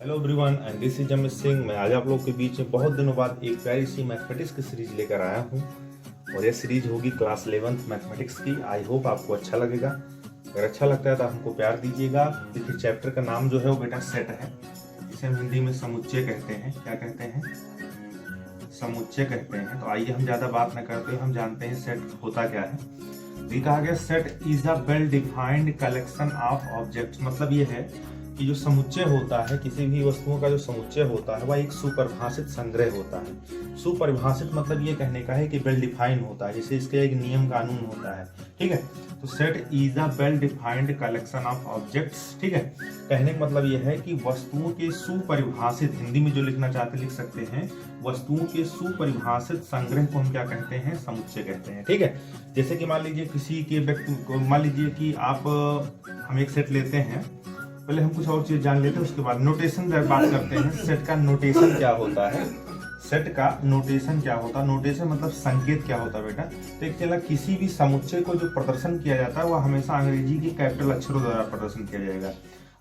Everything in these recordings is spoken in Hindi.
Hello everyone and this is Amit Singh. मैं आज आप लोग के बीच में बहुत दिनों बाद एक प्यारी सी मैथमेटिक्स की सीरीज लेकर आया हूँ और यह सीरीज होगी क्लास 11th मैथमेटिक्स की। आई होप आपको अच्छा लगेगा। अगर अच्छा लगता है तो हमको प्यार दीजिएगा। देखिए चैप्टर का नाम जो है वो बेटा सेट है, जिसे हम हिंदी में समुच्चय कहते हैं। क्या कहते हैं? समुच्चय कहते हैं। तो आइए हम ज़्यादा बात न करते हुए हम जानते हैं सेट होता क्या है। ये कहा गया set is a well defined collection of objects. मतलब ये है कि जो समुच्चय होता है, किसी भी वस्तुओं का जो समुच्चय होता है वह एक सुपरिभाषित संग्रह होता है। सुपरिभाषित मतलब ये कहने का है कि वेल डिफाइंड होता है, जैसे इसके एक नियम कानून होता है। ठीक है, तो set is a well defined collection of objects. ठीक है, कहने का मतलब ये है कि वस्तुओं के सुपरिभाषित, हिंदी में जो लिखना चाहते लिख सकते हैं, वस्तुओं के सुपरिभाषित संग्रह को हम क्या कहते हैं? समुच्चय कहते हैं। ठीक है, जैसे कि मान लीजिए किसी के व्यक्ति को, मान लीजिए कि हम एक सेट लेते हैं। पहले हम कुछ और चीज जान लेते हैं, उसके बाद नोटेशन पर बात करते हैं। सेट का नोटेशन क्या होता है? सेट का नोटेशन क्या होता है? नोटेशन मतलब संकेत क्या होता है बेटा? तो एक चला किसी भी समुच्चय को जो प्रदर्शन किया जाता है वह हमेशा अंग्रेजी के कैपिटल अक्षरों द्वारा प्रदर्शन किया जाएगा।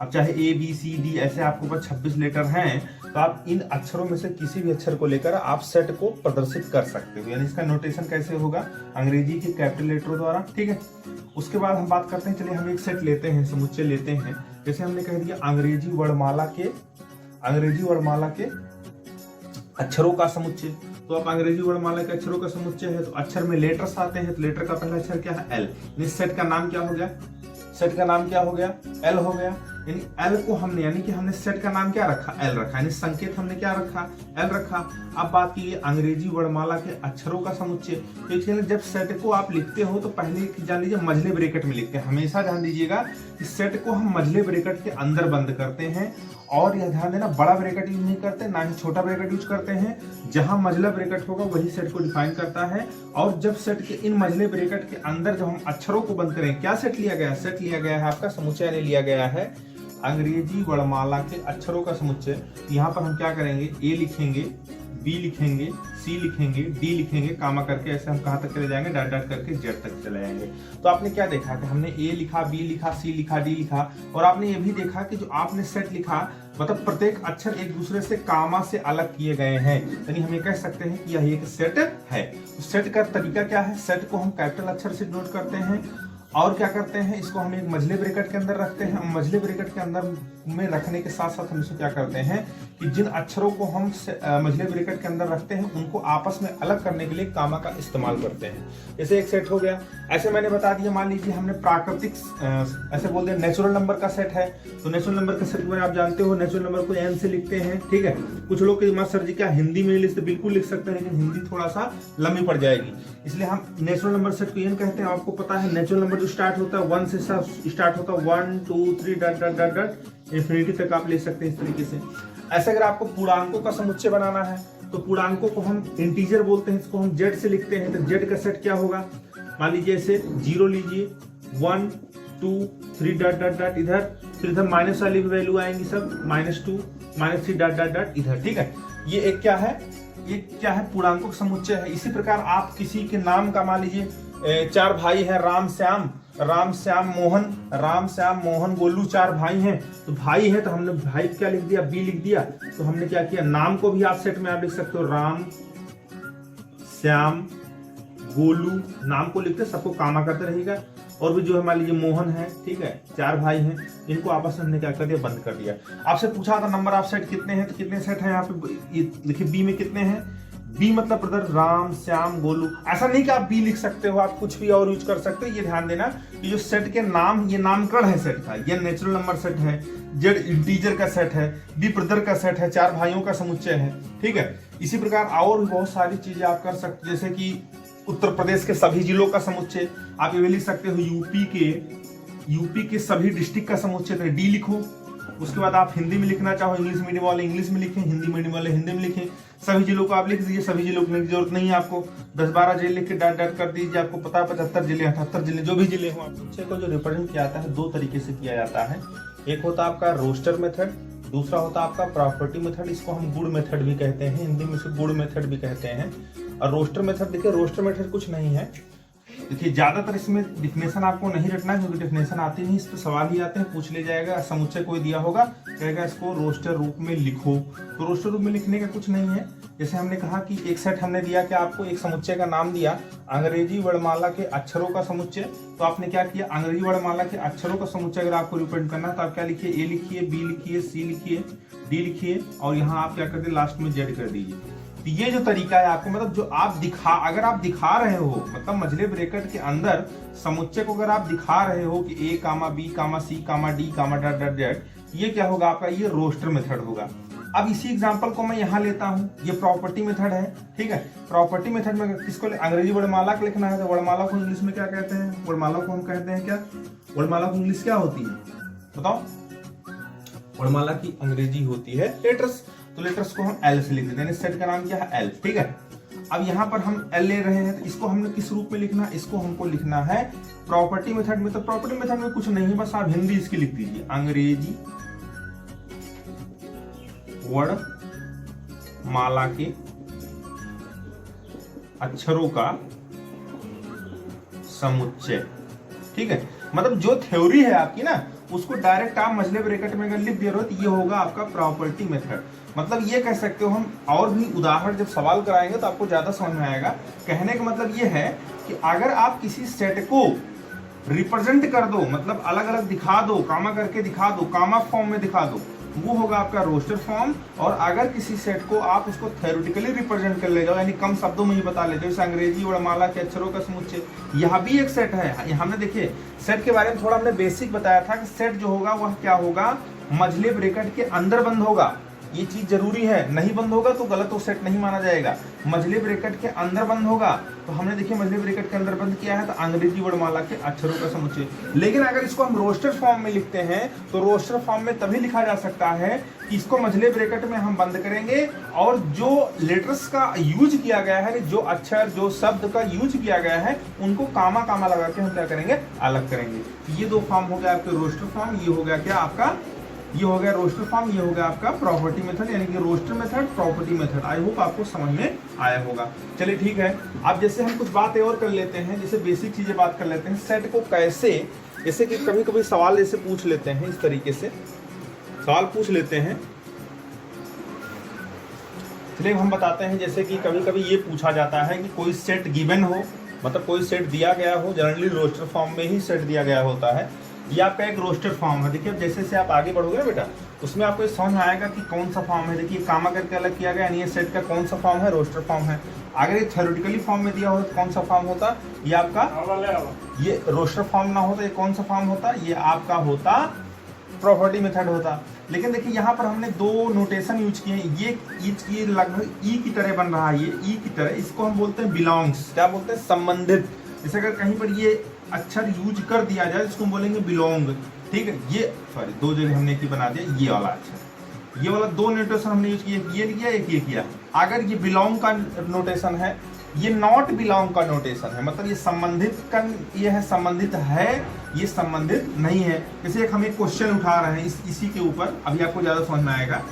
अब चाहे ए बी सी डी ऐसे आपके पास 26 लेटर हैं, तो आप इन अक्षरों में से किसी भी अक्षर को लेकर आप सेट को प्रदर्शित कर सकते हो। यानी इसका नोटेशन कैसे होगा? अंग्रेजी के कैपिटल लेटरों द्वारा। ठीक है, उसके बाद हम बात करते हैं, चलिए हम एक सेट लेते हैं, समुच्चय लेते हैं। जैसे हमने कह दिया अंग्रेजी वर्णमाला के अक्षरों का समुच्चय। तो आप अंग्रेजी वर्णमाला के अक्षरों का समुच्चय है तो अक्षर में लेटर्स आते हैं, तो लेटर का पहला अक्षर क्या है? एल। इस सेट का नाम क्या हो गया? सेट का नाम क्या हो गया? एल हो गया। यानी एल को हमने, यानी कि हमने सेट का नाम क्या रखा? एल रखा। यानी संकेत हमने क्या रखा? एल रखा। अब बात की अंग्रेजी वर्णमाला के अक्षरों का समुच्चय। तो इसलिए जब सेट को आप लिखते हो तो पहले जान लीजिए मझले ब्रैकेट में लिखते हैं। हमेशा ध्यान दीजिएगा कि सेट को हम मझले ब्रैकेट के अंदर बंद करते हैं, और यह ध्यान देना बड़ा ब्रैकेट यूज नहीं करते, ना ही छोटा ब्रैकेट यूज करते हैं। जहां मझला ब्रैकेट होगा वही सेट को डिफाइन करता है। और जब सेट के इन मझले ब्रैकेट के अंदर जब हम अक्षरों को बंद करें, क्या सेट लिया गया? सेट लिया गया है आपका समुच्चय ने लिया गया है अंग्रेजी वर्णमाला के अक्षरों का समुच्चय। यहाँ पर हम क्या करेंगे? ए लिखेंगे, बी लिखेंगे, सी लिखेंगे, डी लिखेंगे, कामा करके ऐसे हम कहाँ तक चले जाएंगे? डॉट डॉट करके जेड तक चले जाएंगे। तो आपने क्या देखा कि हमने ए लिखा, बी लिखा, सी लिखा, डी लिखा, और आपने ये भी देखा कि जो आपने सेट लिखा मतलब प्रत्येक अक्षर एक दूसरे से कामा से अलग किए गए हैं। यानी हम ये कह सकते हैं कि यह एक सेट है। तो सेट का तरीका क्या है? सेट को हम कैपिटल अक्षर से नोट करते हैं और क्या करते हैं? इसको हम एक मझले ब्रैकेट के अंदर रखते हैं। मझले ब्रैकेट के अंदर में रखने के साथ साथ हम इसको क्या करते हैं कि जिन अक्षरों को हम मझले ब्रैकेट के अंदर रखते हैं उनको आपस में अलग करने के लिए कामा का इस्तेमाल करते हैं। जैसे एक सेट हो गया, ऐसे मैंने बता दिया। मान लीजिए हमने प्राकृतिक, ऐसे बोल दिया नेचुरल नंबर का सेट है, तो नेचुरल नंबर का सेट में आप जानते हो नेचुरल नंबर को एन से लिखते हैं। ठीक है, कुछ लोग के सर जी क्या हिंदी में लिखते? बिल्कुल लिख सकते हैं, लेकिन हिंदी थोड़ा सा लंबी पड़ जाएगी, इसलिए हम नेचुरल नंबर सेट को एन कहते हैं। आपको पता है नेचुरल नंबर जो स्टार्ट होता है 1 से स्टार्ट होता है, 1 2 3 dot dot dot dot infinity तक आप ले सकते हैं इस तरीके से। ऐसे अगर आपको पूर्णांकों का समुच्चय बनाना है तो पूर्णांकों को हम इंटीजर बोलते हैं, इसको हम जेड से लिखते हैं। तो जेड का सेट क्या होगा? मान लीजिए ऐसे 0 लीजिए, 1 2 3 डॉट डॉट डॉट इधर, फिर इधर माइनस वाली भी वैल्यू आएंगी सब, -2 -3 डॉट डॉट डॉट इधर। ठीक है, ये एक क्या है? ये क्या है? पूर्णांकों का समुच्चय है। इसी प्रकार आप किसी के नाम का, मान लीजिए 4 भाई हैं, राम श्याम मोहन गोलू, 4 भाई हैं। तो भाई है तो हमने भाई क्या लिख दिया? बी लिख दिया। तो हमने क्या किया? नाम को भी आप सेट में आप लिख सकते हो, राम श्याम गोलू, नाम को लिखते सबको कामा करते रहिएगा। और भी जो है मान लीजिए मोहन है, ठीक है, 4 भाई हैं, इनको आपस में हमने क्या कर दिया? बंद कर दिया। आपसे पूछा था नंबर ऑफ सेट कितने हैं, तो कितने सेट हैं यहाँ पे देखिए बी में कितने हैं? बी मतलब ब्रदर राम श्याम गोलू। ऐसा नहीं कि आप बी लिख सकते हो, आप कुछ भी और यूज कर सकते हो। ये ध्यान देना कि जो सेट के नाम, ये नामकरण है सेट का, ये नेचुरल नंबर सेट है, जेड इंटीजर का सेट है, बी ब्रदर का सेट है, 4 भाइयों का समुच्चय है। ठीक है, इसी प्रकार और भी बहुत सारी चीजें आप कर सकते, जैसे कि उत्तर प्रदेश के सभी जिलों का समुच्चय आप ये लिख सकते हो। यूपी के सभी डिस्ट्रिक्ट का समुच्चय, तो डी लिखो। उसके बाद आप हिंदी में लिखना चाहो, इंग्लिश मीडियम वाले इंग्लिश में लिखें, हिंदी मीडियम वाले हिंदी में लिखें। सभी जिलों को आप लिख दीजिए, सभी जिलों की जरूरत नहीं है आपको, 10-12 जिले लिख के डॉट डॉट कर दीजिए। आपको पता है 75 जिले 78 जिले जो भी जिले हो, समुच्चय को जो रिप्रेजेंट किया जाता है 2 तरीके से किया जाता है। एक होता है आपका रोस्टर मेथड, दूसरा होता है आपका प्रॉपर्टी मेथड। इसको हम गुड मेथड भी कहते हैं, हिंदी में इसे गुड मेथड भी कहते हैं। और रोस्टर मेथड, देखिए रोस्टर मेथड कुछ नहीं है, देखिए ज्यादातर इसमें डिफिनेशन आपको नहीं रटना है, क्योंकि डिफिनेशन आती नहीं, इस पर सवाल ही आते हैं, पूछ ले जाएगा। समुच्चय कोई दिया होगा, कहेगा इसको रोस्टर रूप में लिखो, तो रोस्टर रूप में लिखने का कुछ नहीं है। जैसे हमने कहा कि एक सेट हमने दिया कि आपको एक समुच्चय का नाम दिया, अंग्रेजी वर्णमाला के अक्षरों का समुच्चय, तो आपने क्या किया, अंग्रेजी वर्णमाला के अक्षरों का समुच्चय अगर आपको रिप्रेजेंट करना है तो आप क्या लिखिए, ए लिखिए, बी लिखिए, सी लिखिए, डी लिखिए, और यहाँ आप क्या कर दीजिए, लास्ट में जेड कर दीजिए। तो ये जो तरीका है आपको, मतलब जो आप अगर आप दिखा रहे हो, मतलब मझले ब्रैकेट के अंदर समुच्चय को अगर आप दिखा रहे हो कि ए कामा बी कामा सी कामा डी कामा डॉट डॉट जेड, ये क्या होगा आपका, ये रोस्टर मेथड होगा। अब इसी एग्जांपल को मैं यहाँ लेता हूँ, ये प्रॉपर्टी मेथड है, ठीक है। प्रॉपर्टी मेथड में किसको अंग्रेजी वर्णमाला को लिखना है, तो वर्णमाला को इंग्लिश में क्या कहते हैं, वर्णमाला को हम कहते हैं क्या, वर्णमाला को इंग्लिश क्या होती है बताओ, वर्णमाला की अंग्रेजी होती है लेटर्स, तो लेटर्स को हम एल से लिख देते हैं, सेट का नाम क्या है, एल, ठीक है। अब यहाँ पर हम एल ले रहे हैं, तो इसको हमने किस रूप में लिखना है, इसको हमको लिखना है प्रॉपर्टी मेथड में। तो प्रॉपर्टी मेथड में कुछ नहीं, बस आप हिंदी इसकी लिख दीजिए, अंग्रेजी वर्णमाला के अक्षरों का समुच्चय, ठीक है। मतलब जो थ्योरी है आपकी ना, उसको डायरेक्ट आप मझले ब्रैकेट में अगर लिख दे रहे हो, तो ये होगा आपका प्रॉपर्टी मेथड। मतलब ये कह सकते हो हम, और भी उदाहरण जब सवाल कराएंगे तो आपको ज्यादा समझ में आएगा। कहने का मतलब ये है कि अगर आप किसी सेट को रिप्रेजेंट कर दो, मतलब अलग अलग दिखा दो, कामा करके दिखा दो, कामा फॉर्म में दिखा दो, वो होगा आपका रोस्टर फॉर्म। और अगर किसी सेट को आप उसको थ्योरेटिकली रिप्रेजेंट कर ले जाओ, यानी कम शब्दों में ही बता ले जाओ, जैसे अंग्रेजी वर्णमाला के अक्षरों का समुच्चय, यह भी एक सेट है। हमने देखिए सेट के बारे में थोड़ा हमने बेसिक बताया था कि सेट जो होगा वह क्या होगा, मझले ब्रैकेट के अंदर बंद होगा। ये चीज जरूरी है, नहीं बंद होगा तो गलत, तो सेट नहीं माना जाएगा। मझले ब्रैकेट के अंदर बंद होगा, तो हमने देखिए मझले ब्रैकेट के अंदर बंद किया है, तो अंग्रेजी वर्णमाला के अक्षरों का समुच्चय। लेकिन अगर इसको हम रोस्टर फॉर्म में लिखते हैं, तो रोस्टर फॉर्म में तभी लिखा जा सकता है कि इसको मझले ब्रैकेट में हम बंद करेंगे, और जो लेटर्स का यूज किया गया है, जो अक्षर जो शब्द का यूज किया गया है, उनको कामा कामा लगा के हम क्या करेंगे, अलग करेंगे। ये दो फॉर्म हो गया आपके रोस्टर फॉर्म, ये हो गया क्या आपका, ये हो गया रोस्टर फॉर्म, ये हो गया आपका प्रॉपर्टी मेथड, यानी कि roster method, property method. I hope आपको समझ में आया होगा। चलिए ठीक है, अब जैसे हम कुछ बातें और कर लेते हैं, जैसे बेसिक चीजें बात कर लेते हैं, सेट को कैसे, जैसे कि कभी कभी सवाल जैसे पूछ लेते हैं, इस तरीके से सवाल पूछ लेते हैं। चलिए हम बताते हैं, जैसे कि कभी कभी ये पूछा जाता है कि कोई सेट गिवन हो, मतलब कोई सेट दिया गया हो, जनरली रोस्टर फॉर्म में ही सेट दिया गया होता है, ये आपका एक रोस्टर फॉर्म है। देखिए जैसे से आप आगे बढ़ोगे ना बेटा, उसमें आपको ये समझ में आएगा कि कौन सा फॉर्म है। देखिए कामा करके अलग किया गया, यानी ये सेट का कौन सा फॉर्म है, रोस्टर फॉर्म है। अगर ये थ्योरेटिकली फॉर्म में दिया हो तो कौन सा फॉर्म होता, ये आपका, ये रोस्टर फॉर्म ना होता, ये कौन सा फॉर्म होता, ये आपका होता प्रॉपर्टी मेथड होता। लेकिन देखिए यहाँ पर हमने दो नोटेशन यूज किए हैं, ये लगभग ई की तरह बन रहा है, ये ई की तरह, इसको हम बोलते हैं बिलोंग्स, क्या बोलते हैं, संबंधित। जैसे अगर कहीं पर ये अक्षर यूज कर दिया जाए, इसको हम बोलेंगे बिलोंग, ठीक है। ये सॉरी, दो जगह हमने एक ही बना दिया, ये वाला अक्षर, ये वाला दो नोटेशन हमने यूज किया, ये किया एक ये किया। अगर ये बिलोंग का नोटेशन है, ये नॉट बिलोंग का नोटेशन है, मतलब ये संबंधित का, ये है संबंधित है, ये संबंधित नहीं है। जैसे एक हम एक क्वेश्चन उठा रहे हैं इसी के ऊपर, अभी आपको ज्यादा समझ में आएगा।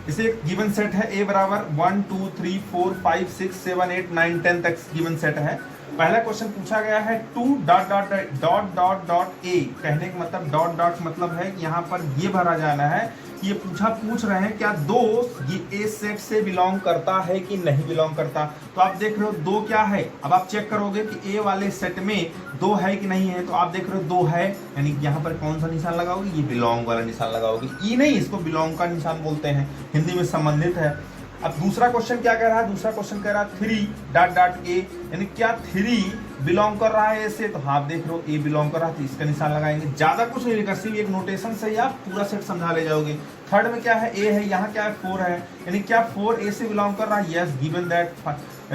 जैसे एक गिवन सेट है, ए बराबर 1 2 3 4 5 6 7 8 9 10 तक गिवन सेट है। पहला क्वेश्चन पूछा गया है 2 dot dot dot dot dot A, कहने का मतलब डॉट डॉट मतलब है कि यहाँ पर ये भरा जाना है। ये पूछ रहे हैं क्या दो ये ए सेट से बिलोंग करता है कि नहीं बिलोंग करता। तो आप देख रहे हो दो क्या है, अब आप चेक करोगे कि ए वाले सेट में दो है कि नहीं है, तो आप देख रहे हो दो है, यानी यहाँ पर कौन सा निशान लगाओगे, ये बिलोंग वाला निशान लगाओगे। ई नहीं, इसको बिलोंग का निशान बोलते हैं, हिंदी में संबंधित है। अब दूसरा क्वेश्चन क्या कह रहा है, दूसरा क्वेश्चन कह रहा है 3 डॉट डॉट ए, यानी क्या 3 बिलोंग कर रहा है ए से, तो हाँ आप देख रहे हो ए बिलोंग कर रहा है, तो इसका निशान लगाएंगे। ज्यादा कुछ नहीं लिखा, सिर्फ एक नोटेशन से ही आप पूरा सेट समझा ले जाओगे। थर्ड में क्या है, ए है, यहाँ क्या है 4 है, यानी क्या 4 ए से बिलोंग कर रहा है, यस गिवन दैट।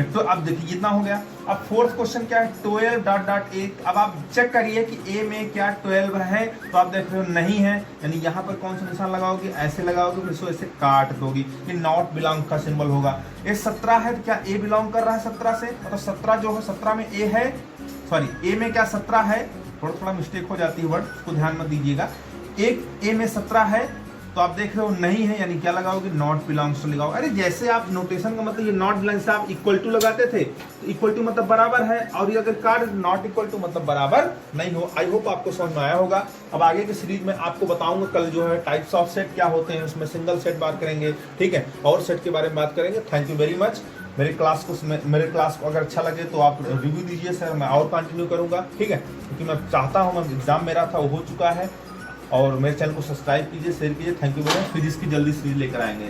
तो अब देखिए कितना हो गया। अब फोर्थ क्वेश्चन क्या है, 12 डॉट डॉट ए। अब आप चेक करिए कि ए में क्या 12 है, तो आप देख रहे हो नहीं है, यानी यहाँ पर कौन सा निशान लगाओगे, ऐसे लगाओगे, फिर इसको ऐसे काट दोगे, ये नॉट बिलोंग का सिंबल होगा। ये 17 है, तो क्या ए बिलोंग कर रहा है 17 से, मतलब 17 जो है 17 में ए है, सॉरी ए में क्या 17 है, थोड़ा मिस्टेक हो जाती है वर्ड, उसको ध्यान में दीजिएगा। एक ए में 17 है, तो आप देख रहे हो नहीं है, यानी क्या लगाओगे, नॉट बिलोंग्स टू लगाओ। अरे जैसे आप नोटेशन का मतलब ये नॉट बिलोंग्स से आप इक्वल टू लगाते थे, तो इक्वल टू मतलब बराबर है, और ये अगर कार्ड नॉट इक्वल टू मतलब बराबर नहीं हो। आई होप आपको समझ में आया होगा। अब आगे की सीरीज में आपको बताऊंगा कल जो है टाइप्स ऑफ सेट क्या होते हैं, उसमें सिंगल सेट बात करेंगे, ठीक है, और सेट के बारे में बात करेंगे। Thank you very much. मेरे क्लास को अगर अच्छा लगे तो आप रिव्यू दीजिए सर, मैं और कंटिन्यू करूंगा, ठीक है, क्योंकि मैं चाहता हूं, मैं एग्जाम मेरा था वो हो चुका है। और मेरे चैनल को सब्सक्राइब कीजिए, शेयर कीजिए। Thank you very much. फिर इसकी जल्दी सीरीज लेकर आएंगे।